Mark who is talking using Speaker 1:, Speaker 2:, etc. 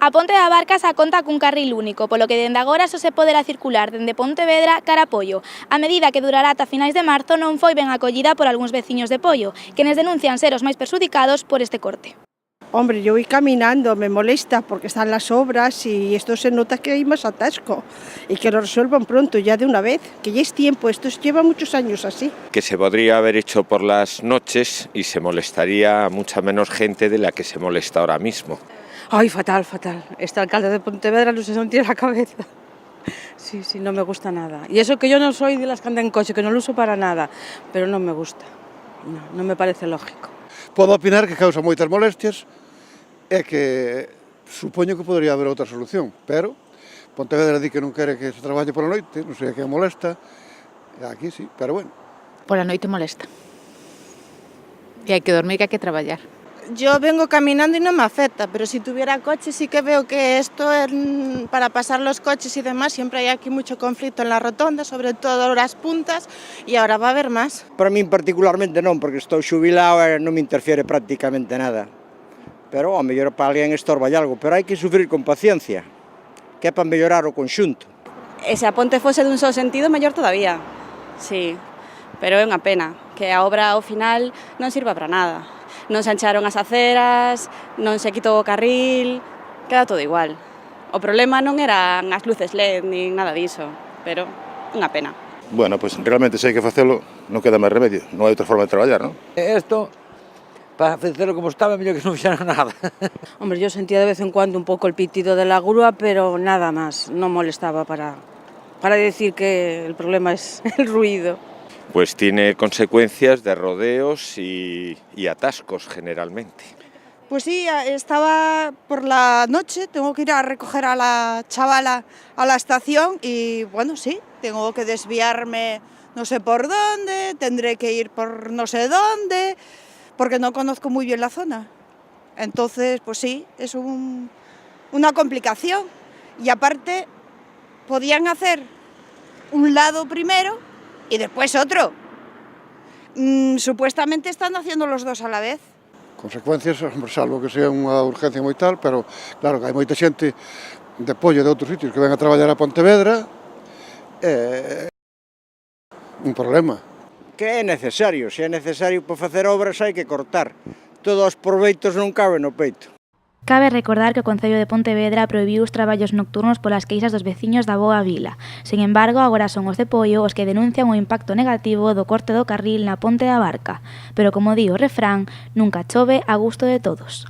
Speaker 1: A Ponte da Barca xa conta cun carril único, polo que dende agora só se poderá circular dende Pontevedra cara a Poio. A medida que durará ata finais de marzo non foi ben acollida por algúns veciños de Poio, quenes denuncian ser os máis perxudicados por este corte.
Speaker 2: Hombre, yo voy caminando, me molesta porque están las obras y esto se nota que hay más atasco y que lo resuelvan pronto, ya de una vez, que ya es tiempo, esto lleva muchos años así.
Speaker 3: Que se podría haber hecho por las noches y se molestaría a mucha menos gente de la que se molesta ahora mismo.
Speaker 4: Ay, fatal, fatal. Este alcalde de Pontevedra no sé si no tiene la cabeza. Sí, no me gusta nada. Y eso que yo no soy de las que andan en coche, que no lo uso para nada, pero no me gusta. No me parece lógico.
Speaker 5: Podo opinar que causa moitas molestias e que supoño que podería haber outra solución, pero Pontevedra di que non quere que se traballe pola noite, non sei a que molesta, e aquí sí, pero bueno.
Speaker 6: Pola noite molesta. E hai que dormir, que hai que traballar.
Speaker 7: Yo vengo caminando y no me afecta, pero si tuviera coche sí que veo que esto para pasar los coches y demás siempre hay aquí mucho conflicto en la rotonda, sobre todo las puntas, y ahora va a haber más.
Speaker 8: Para min particularmente non, porque estou xubilado e non me interfiere prácticamente nada. Pero ao mellor para alguén estorba algo, pero hai que sufrir con paciencia, que é para mellorar o conxunto.
Speaker 9: E se a ponte fose dun só sentido, mellor todavía. Sí, pero é unha pena que a obra ao final non sirva para nada. Non se ancharon as aceras, non se quitou o carril, queda todo igual. O problema non eran as luces LED nin nada diso, pero unha pena.
Speaker 10: Bueno, pues realmente se hai que facelo, non queda máis remedio, non hai outra forma de traballar, non?
Speaker 11: Isto, para facelo como estaba, mellor que non fixeran nada.
Speaker 4: Hombre, yo sentía de vez en cuando un pouco el pitido de la grúa, pero nada más, non molestaba para decir que el problema es el ruido.
Speaker 3: Pues tiene consecuencias de rodeos y atascos generalmente.
Speaker 2: Pues sí, estaba por la noche, tengo que ir a recoger a la chavala a la estación y bueno, sí, tengo que desviarme no sé por dónde, tendré que ir por no sé dónde, porque no conozco muy bien la zona. Entonces, pues sí, es una complicación. Y aparte, podían hacer un lado primero y después otro. Supuestamente están haciendo los dos a la vez.
Speaker 5: Consecuencias, salvo que sea unha urgencia moi tal, pero claro que hai moita xente de Poio de outros sitios que ven a traballar a Pontevedra, un problema.
Speaker 8: Que é necesario, se é necesario para facer obras hai que cortar. Todos os proveitos non caben no peito.
Speaker 1: Cabe recordar que o Concello de Pontevedra prohibiu os traballos nocturnos polas queixas dos veciños da boa vila. Sen embargo, agora son os de Poio os que denuncian o impacto negativo do corte do carril na Ponte da Barca. Pero como di o refrán, nunca chove a gusto de todos.